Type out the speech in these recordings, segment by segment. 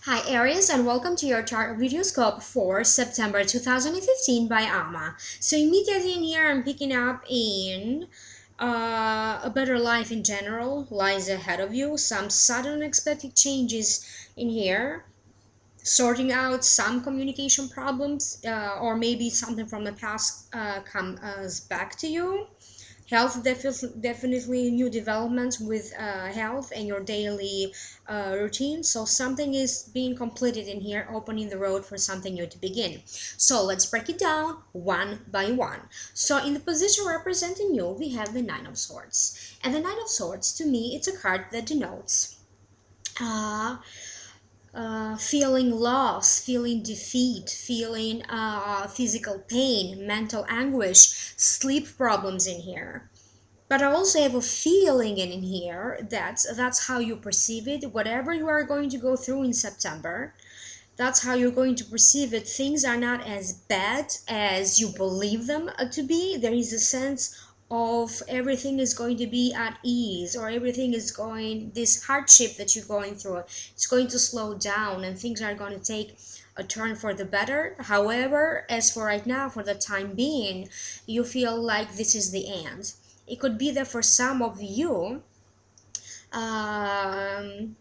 Hi Aries, and welcome to your TarotVideoScope for September 2015 by Ama. So immediately in here I'm picking up in a better life in general lies ahead of you. Some sudden unexpected changes in here, sorting out some communication problems, or maybe something from the past comes back to you. Health, definitely new developments with health and your daily routine. So something is being completed in here, opening the road for something new to begin. So let's break it down one by one. So in the position representing you, we have the Nine of Swords. And the Nine of Swords, to me, it's a card that denotes uh, feeling loss, feeling defeat, feeling physical pain, mental anguish, sleep problems in here. But I also have a feeling in here that that's how you perceive it. Whatever you are going to go through in September, that's how you're going to perceive it. Things are not as bad as you believe them to be. There is a sense of everything is going to be at ease, or everything is going, this hardship that you're going through, it's going to slow down and things are going to take a turn for the better. However, as for right now, for the time being, you feel like this is the end. It could be that for some of you, um,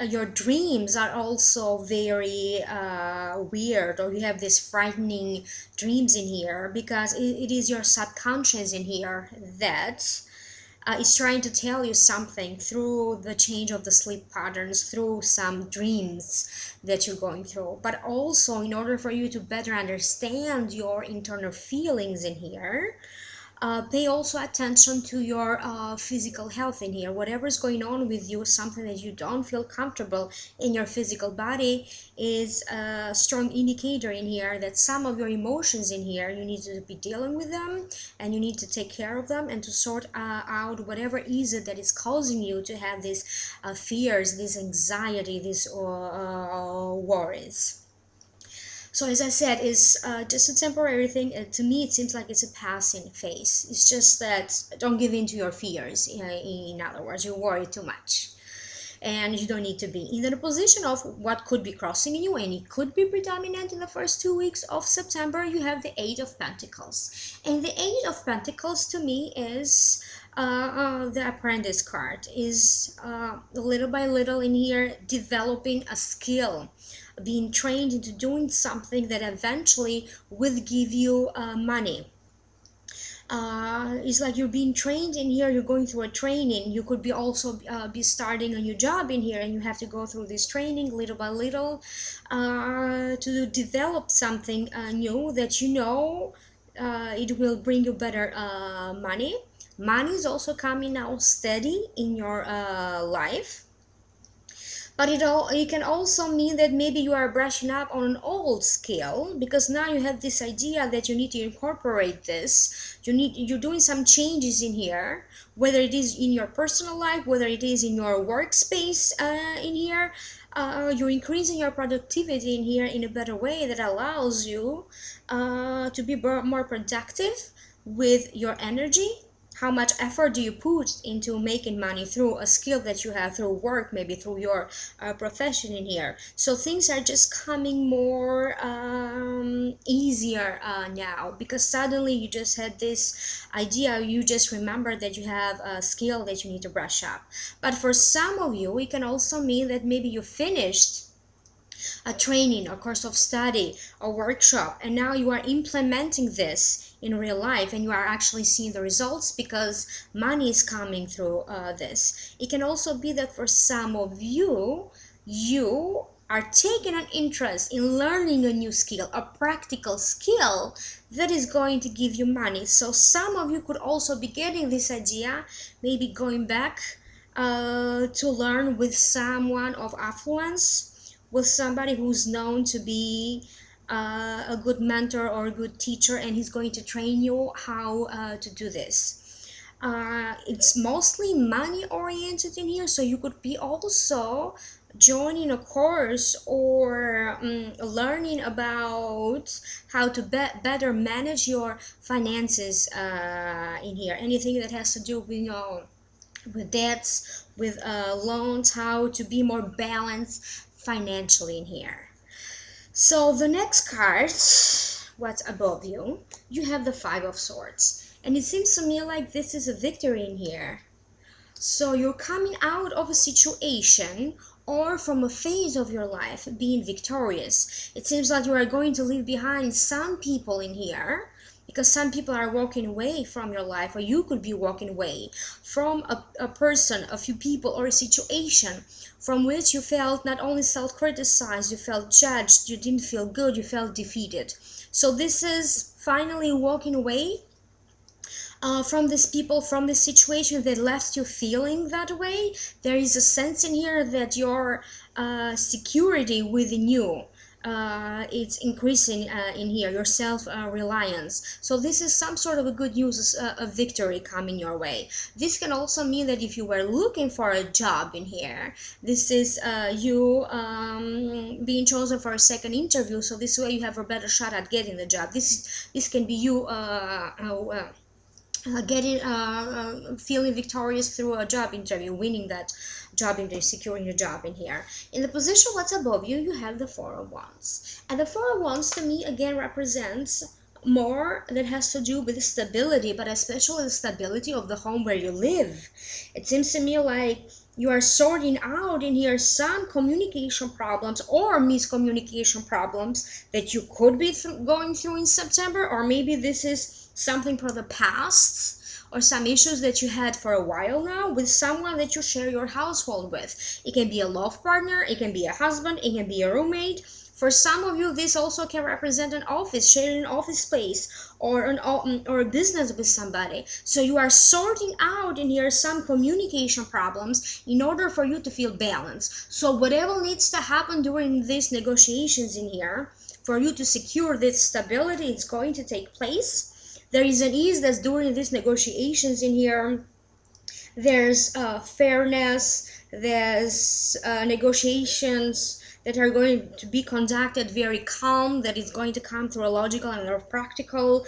your dreams are also very weird, or you have these frightening dreams in here, because it is your subconscious in here that is trying to tell you something through the change of the sleep patterns, through some dreams that you're going through. But also, in order for you to better understand your internal feelings in here, pay also attention to your physical health in here. Whatever's going on with you, something that you don't feel comfortable in your physical body, is a strong indicator in here that some of your emotions in here, you need to be dealing with them, and you need to take care of them and to sort out whatever is it that is causing you to have these fears, this anxiety, these worries. So as I said, it's just a temporary thing. To me, it seems like it's a passing phase. It's just that don't give in to your fears. In other words, you worry too much. And you don't need to be in the position of what could be crossing you, and it could be predominant in the first 2 weeks of September. You have the Eight of Pentacles. And the Eight of Pentacles to me is the apprentice card, is little by little in here developing a skill, being trained into doing something that eventually will give you money. It's like you're being trained in here, you're going through a training. You could be also be starting a new job in here, and you have to go through this training little by little to develop something new that you know it will bring you better money. Money is also coming now steady in your life. But it can also mean that maybe you are brushing up on an old skill, because now you have this idea that you need to incorporate this. You're doing some changes in here, whether it is in your personal life, whether it is in your workspace in here. You're increasing your productivity in here in a better way that allows you to be more productive with your energy. How much effort do you put into making money through a skill that you have, through work, maybe through your profession in here? So things are just coming more easier now, because suddenly you just had this idea, you just remember that you have a skill that you need to brush up. But for some of you, it can also mean that maybe you finished a training, a course of study, a workshop, and now you are implementing this in real life, and you are actually seeing the results because money is coming through this. It can also be that for some of you, you are taking an interest in learning a new skill, a practical skill that is going to give you money. So some of you could also be getting this idea, maybe going back to learn with someone of affluence, with somebody who's known to be a good mentor or a good teacher, and he's going to train you how to do this. It's mostly money oriented in here, so you could be also joining a course or learning about how to better manage your finances in here. Anything that has to do with, you know, with debts, with loans, how to be more balanced financially in here. So the next card, what's above you, you have the Five of Swords. And it seems to me like this is a victory in here. So you're coming out of a situation or from a phase of your life being victorious. It seems like you are going to leave behind some people in here, because some people are walking away from your life, or you could be walking away from a person, a few people, or a situation from which you felt not only self-criticized, you felt judged, you didn't feel good, you felt defeated. So this is finally walking away from these people, from this situation that left you feeling that way. There is a sense in here that your security within you, it's increasing in here, your self-reliance. So this is some sort of a good news, a victory coming your way. This can also mean that if you were looking for a job in here, this is you being chosen for a second interview, so this way you have a better shot at getting the job. This can be you feeling victorious through a job interview, winning that job interview, securing a job in here. In the position what's above you, you have the Four of Wands. And the Four of Wands to me again represents more that has to do with stability, but especially the stability of the home where you live. It seems to me like you are sorting out in here some communication problems or miscommunication problems that you could be going through in September, or maybe this is something from the past, or some issues that you had for a while now with someone that you share your household with. It can be a love partner, it can be a husband, it can be a roommate. For some of you, this also can represent an office, sharing an office space, or or a business with somebody. So you are sorting out in here some communication problems in order for you to feel balanced. So whatever needs to happen during these negotiations in here, for you to secure this stability, it's going to take place. There is an ease that's during these negotiations in here. There's fairness, there's negotiations that are going to be conducted very calm, that is going to come through a logical and a practical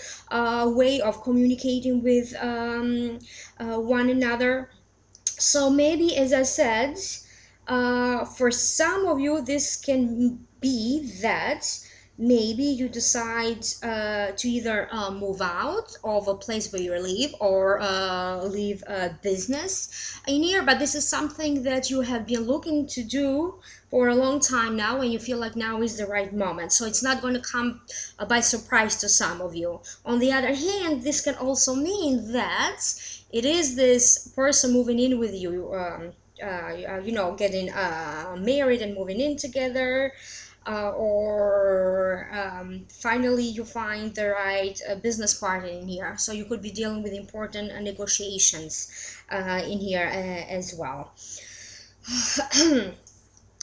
way of communicating with one another. So maybe, as I said, for some of you, this can be that maybe you decide to either move out of a place where you live, or leave a business in here, but this is something that you have been looking to do for a long time now, and you feel like now is the right moment. So it's not going to come by surprise to some of you. On the other hand, this can also mean that it is this person moving in with you, you know, getting married and moving in together, or finally you find the right business partner in here. So you could be dealing with important negotiations in here as well.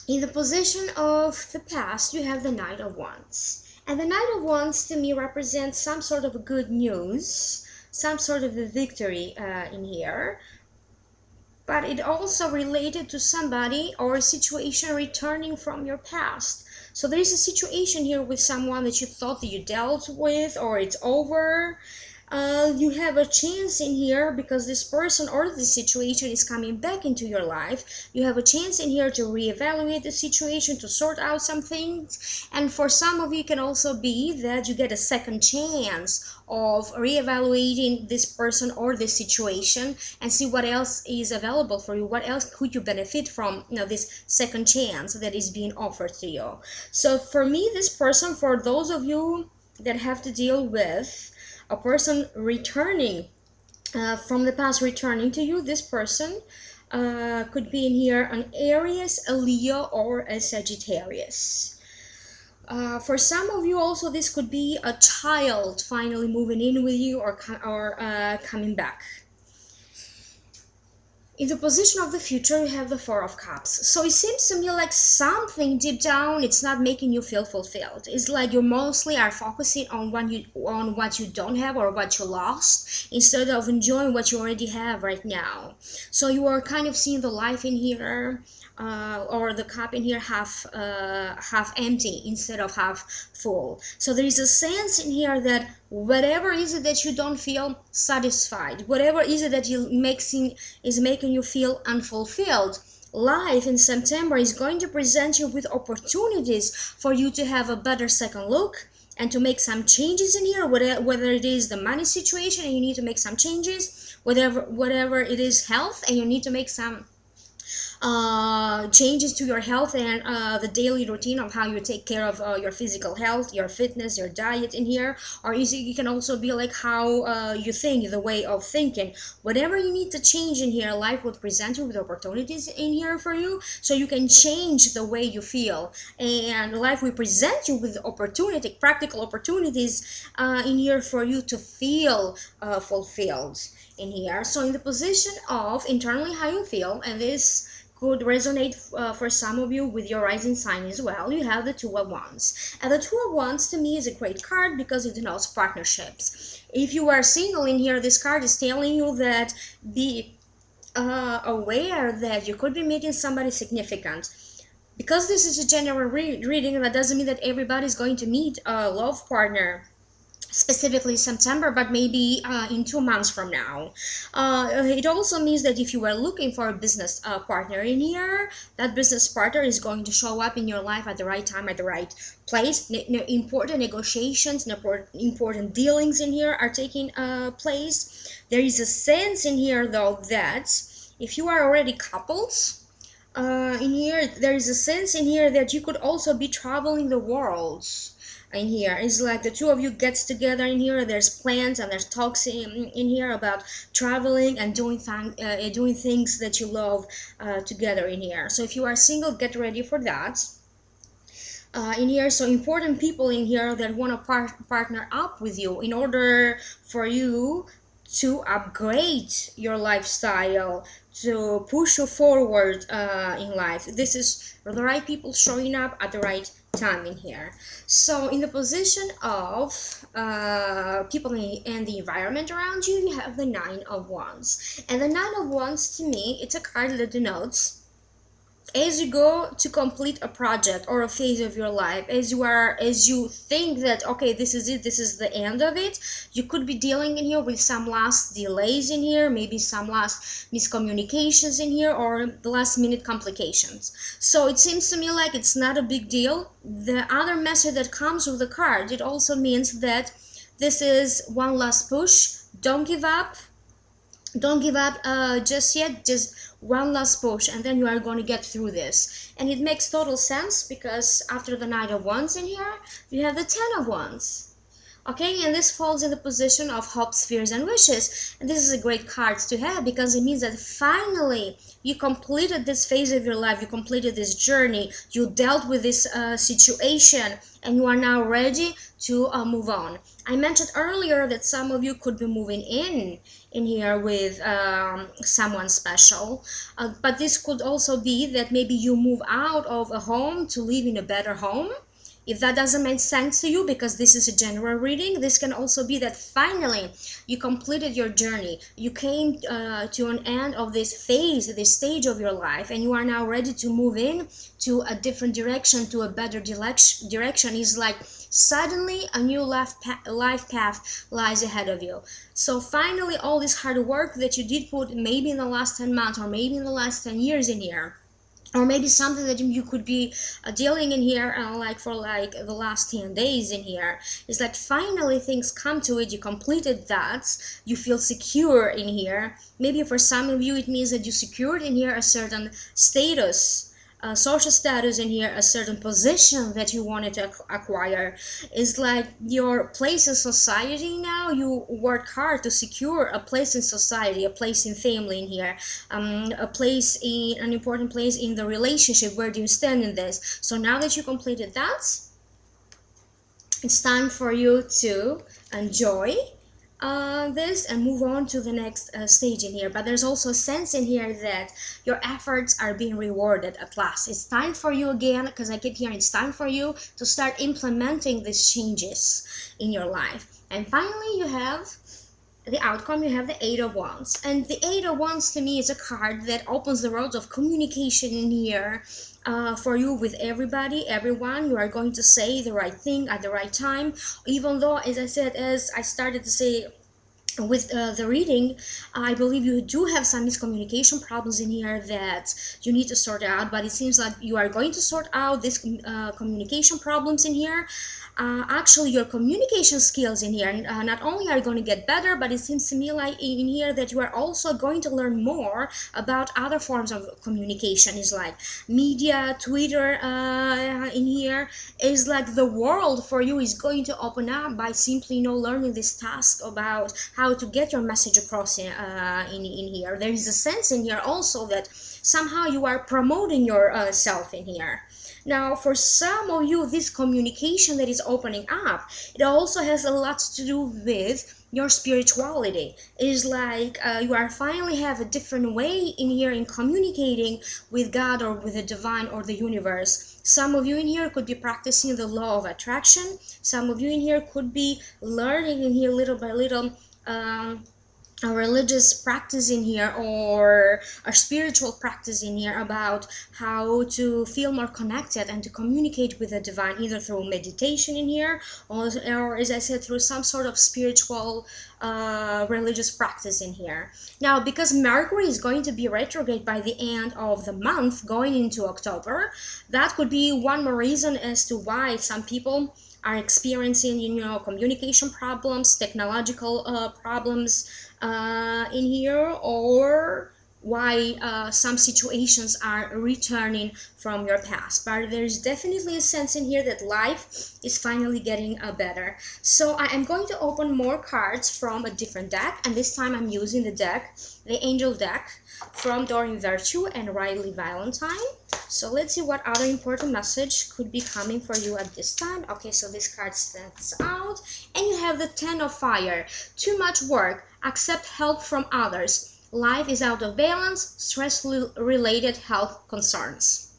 In the position of the past, you have the Knight of Wands. And the Knight of Wands to me represents some sort of good news, some sort of a victory in here. But it also related to somebody or a situation returning from your past. So there is a situation here with someone that you thought that you dealt with, or it's over. You have a chance in here because this person or this situation is coming back into your life. You have a chance in here to reevaluate the situation, to sort out some things. And for some of you, it can also be that you get a second chance of reevaluating this person or this situation and see what else is available for you. What else could you benefit from, you know, this second chance that is being offered to you. So for me, this person, for those of you that have to deal with a person returning from the past, returning to you, this person could be in here an Aries, a Leo, or a Sagittarius. For some of you also, this could be a child finally moving in with you, or coming back. In the position of the future, you have the Four of Cups. So it seems to me like something deep down, it's not making you feel fulfilled. It's like you mostly are focusing on what you don't have or what you lost, instead of enjoying what you already have right now. So you are kind of seeing the life in here, or the cup in here half empty instead of half full. So there is a sense in here that whatever is it that you don't feel satisfied, whatever is it that is making you feel unfulfilled, life in September is going to present you with opportunities for you to have a better second look and to make some changes in here, whether it is the money situation and you need to make some changes, whatever it is health and you need to make some changes to your health and the daily routine of how you take care of your physical health, your fitness, your diet in here. Or you can also be like how you think, the way of thinking. Whatever you need to change in here, life will present you with opportunities in here for you, so you can change the way you feel. And life will present you with opportunity, practical opportunities in here for you to feel fulfilled in here. So in the position of internally how you feel, and this could resonate for some of you with your rising sign as well, you have the Two of Wands. And the Two of Wands to me is a great card because it denotes partnerships. If you are single in here, this card is telling you that be aware that you could be meeting somebody significant. Because this is a general reading, that doesn't mean that everybody is going to meet a love partner specifically September, but maybe in 2 months from now. It also means that if you are looking for a business partner in here, that business partner is going to show up in your life at the right time, at the right place. Important negotiations, important dealings in here are taking place. There is a sense in here, though, that if you are already couples, in here, there is a sense in here that you could also be traveling the world in here. It's like the two of you gets together in here. There's plans and there's talks in here about traveling and doing things that you love together in here. So if you are single, get ready for that. In here, so important people in here that want to partner up with you in order for you to upgrade your lifestyle, to push you forward in life. This is the right people showing up at the right time in here. So in the position of people and the environment around you, you have the Nine of Wands. And the Nine of Wands, to me, it's a card that denotes as you go to complete a project or a phase of your life, as you think that okay, this is it, this is the end of it, you could be dealing in here with some last delays in here, maybe some last miscommunications in here, or the last minute complications. So it seems to me like it's not a big deal. The other message that comes with the card, it also means that this is one last push. Don't give up, just yet. Just one last push, and then you are going to get through this. And it makes total sense because after the Knight of Wands in here, you have the Ten of Wands. Okay, and this falls in the position of hopes, fears, and wishes. And this is a great card to have because it means that finally you completed this phase of your life, you completed this journey, you dealt with this situation, and you are now ready to move on. I mentioned earlier that some of you could be moving in here with someone special, but this could also be that maybe you move out of a home to live in a better home. If that doesn't make sense to you, because this is a general reading, this can also be that finally you completed your journey. You came to an end of this phase, this stage of your life, and you are now ready to move in to a different direction, to a better direction. Is like suddenly a new life path lies ahead of you. So finally, all this hard work that you did put maybe in the last 10 months or maybe in the last 10 years in here, or maybe something that you could be dealing in here like for like the last 10 days in here, is like finally things come to it. You completed that, you feel secure in here. Maybe for some of you it means that you secured in here a certain status, social status in here, a certain position that you wanted to acquire. Is like your place in society now. You work hard to secure a place in society, a place in family in here, a place in an important place in the relationship. Where do you stand in this? So now that you completed that, it's time for you to enjoy this and move on to the next stage in here. But there's also a sense in here that your efforts are being rewarded at last. It's time for you again, because I keep hearing it's time for you to start implementing these changes in your life. And finally, you have the outcome. You have the Eight of Wands. And the Eight of Wands to me is a card that opens the roads of communication in here. For you with everybody, everyone. You are going to say the right thing at the right time, even though, as I said, as I started to say with the reading, I believe you do have some miscommunication problems in here that you need to sort out, but it seems like you are going to sort out these communication problems in here. Actually, your communication skills in here not only are going to get better, but it seems to me like in here that you are also going to learn more about other forms of communication. Is like media, Twitter in here is like the world for you is going to open up by simply learning this task about how to get your message across in here. There is a sense in here also that somehow you are promoting yourself in here. Now, for some of you, this communication that is opening up, it also has a lot to do with your spirituality. It is like you are finally have a different way in here in communicating with God or with the divine or the universe. Some of you in here could be practicing the law of attraction. Some of you in here could be learning in here little by little a religious practice in here or a spiritual practice in here about how to feel more connected and to communicate with the divine, either through meditation in here or as I said, through some sort of spiritual religious practice in here. Now, because Mercury is going to be retrograde by the end of the month going into October, that could be one more reason as to why some people are experiencing communication problems, technological problems in here, or why some situations are returning from your past. But there's definitely a sense in here that life is finally getting better. So I am going to open more cards from a different deck, and this time I'm using the Angel deck from Doreen Virtue and Riley Valentine. So let's see what other important message could be coming for you at this time. Okay, so this card stands out, and you have the Ten of Fire. Too much work, accept help from others. Life is out of balance, stress-related health concerns.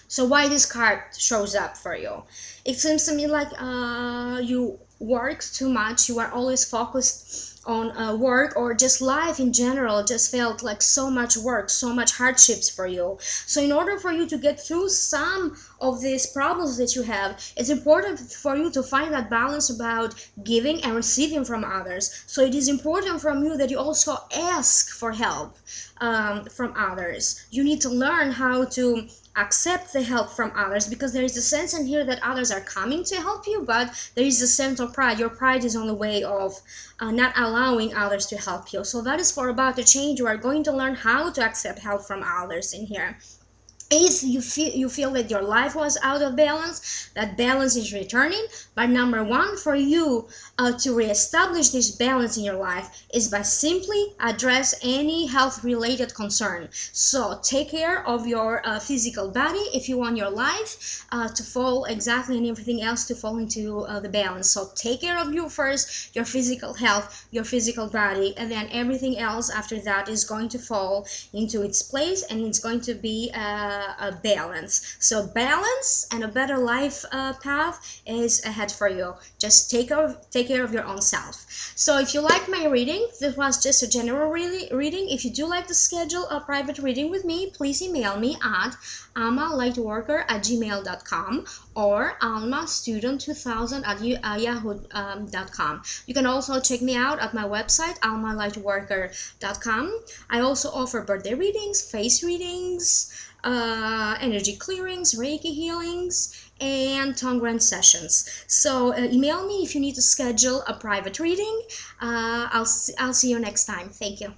So why this card shows up for you? It seems to me like you work too much, you are always focused on work, or just life in general just felt like so much work, so much hardships for you. So in order for you to get through some of these problems that you have, it's important for you to find that balance about giving and receiving from others. So it is important from you that you also ask for help from others. You need to learn how to accept the help from others, because there is a sense in here that others are coming to help you, but there is a sense of pride. Your pride is on the way of not allowing others to help you. So that is for about to change. You are going to learn how to accept help from others in here. If you feel that your life was out of balance, that balance is returning. But number one for you to reestablish this balance in your life is by simply address any health related concern. So take care of your physical body if you want your life to fall exactly and everything else to fall into the balance. So take care of you first, your physical health, your physical body, and then everything else after that is going to fall into its place, and it's going to be a balance. So balance and a better life path is ahead for you. Just take care of your own self. So if you like my reading, this was just a general reading. If you do like to schedule a private reading with me, please email me at amalightworker@gmail.com or almastudent2000@yahoo.com. You can also check me out at my website, almalightworker.com. I also offer birthday readings, face readings, energy clearings, Reiki healings, and tongue grant sessions. So email me if you need to schedule a private reading. I'll see you next time. Thank you.